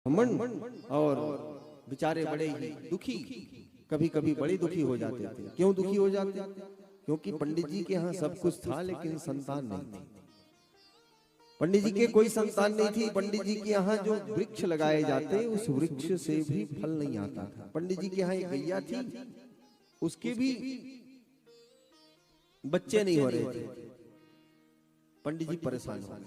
ब्राह्मण और बेचारे बड़े ही दुखी, कभी कभी बड़े दुखी हो जाते थे। क्यों दुखी हो जाते? क्योंकि पंडित जी के यहाँ सब कुछ था लेकिन संतान नहीं थी। पंडित जी के कोई संतान नहीं थी। पंडित जी के यहाँ जो वृक्ष लगाए जाते उस वृक्ष से भी फल नहीं आता था। पंडित जी के यहाँ एक गैया थी, उसके भी बच्चे नहीं हो रहे थे। पंडित जी परेशान हो गए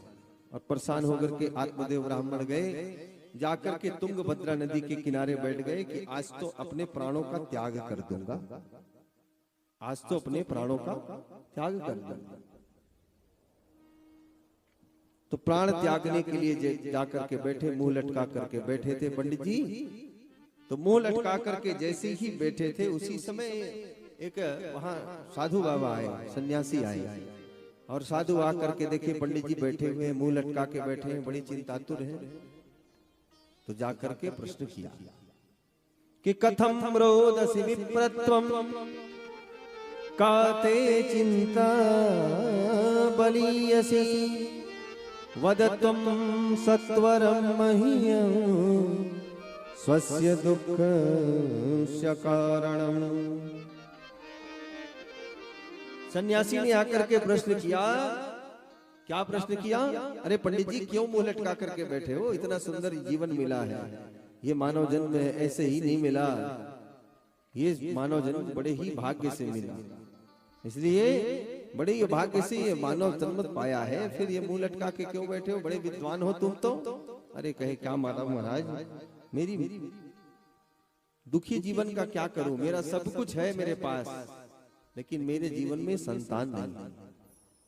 और परेशान होकर के आत्मदेव ब्राह्मण गए, जाकर के तुंगभद्रा नदी के किनारे बैठ गए कि आज तो अपने प्राणों का त्याग कर दूंगा, आज तो अपने प्राणों का त्याग कर दूंगा। तो प्राण त्यागने के लिए जाकर के बैठे, मुंह लटका करके बैठे थे पंडित जी। तो मुंह लटका करके जैसे ही बैठे थे उसी समय एक वहां साधु बाबा आए, सन्यासी आए और साधु आकर के देखे पंडित जी बैठे हुए, मुंह लटका के बैठे हैं, बड़ी चिंतातुर हैं। तो जाकर के प्रश्न किया कि कथम रोदसी विप्रत्वम काते चिंता बलीयसी वदत्वं सत्वरं मह्यं स्वस्य दुःखस्य कारणम्। सन्यासी ने आकर के प्रश्न किया। क्या प्रश्न किया? अरे पंडित जी क्यों मुंह लटका करके बैठे हो? इतना सुंदर जीवन मिला है, ये मानव जन्म ऐसे ही नहीं मिला, ये मानव जन्म बड़े ही भाग्य से मिला, इसलिए बड़े ही भाग्य से ये मानव जन्म पाया है, फिर ये मुंह लटका के क्यों बैठे हो? बड़े विद्वान हो तुम तो। अरे कहे क्या महाराज, मेरी दुखी जीवन का क्या करूं? मेरा सब कुछ है मेरे पास, लेकिन मेरे जीवन में संतान नहीं।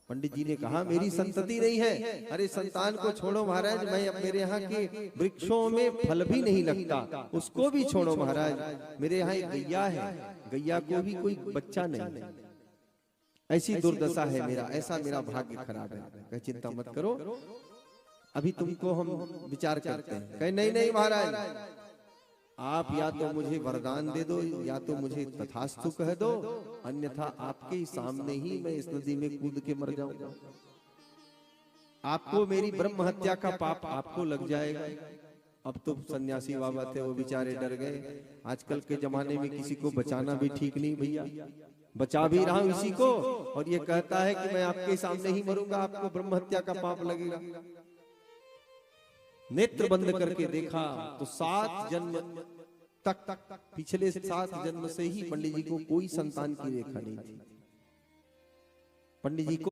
पंडित जी ने कहा मेरी संतति नहीं है। अरे संतान को छोड़ो महाराज, मैं अब मेरे यहाँ के वृक्षों में फल भी नहीं लगता, उसको भी छोड़ो महाराज, मेरे यहाँ एक गैया है, गैया को भी कोई बच्चा नहीं। ऐसी दुर्दशा है मेरा, ऐसा मेरा भाग्य खराब है। कहे चिंता मत करो, अभी तुमको हम विचार करते हैं। कहे नहीं नहीं महाराज, आप या तो मुझे वरदान दे दो या तो मुझे तथास्तु कह दो, अन्यथा आपके सामने ही मैं इस नदी में कूद के मर जाऊंगा। आपको मेरी ब्रह्म हत्या का पाप आपको लग जाएगा। अब तो सन्यासी बाबा थे, वो बेचारे डर गए। आजकल के जमाने में किसी को बचाना भी ठीक नहीं भैया, बचा भी रहा हूं इसी को और ये कहता है कि मैं आपके सामने ही मरूंगा, आपको ब्रह्म हत्या का पाप लगेगा। नेत्र बंद करके देखा तो 7 जन्म तक, पिछले 7 जन्म से ही पंडित जी को कोई संतान की रेखा नहीं थी। पंडित जी को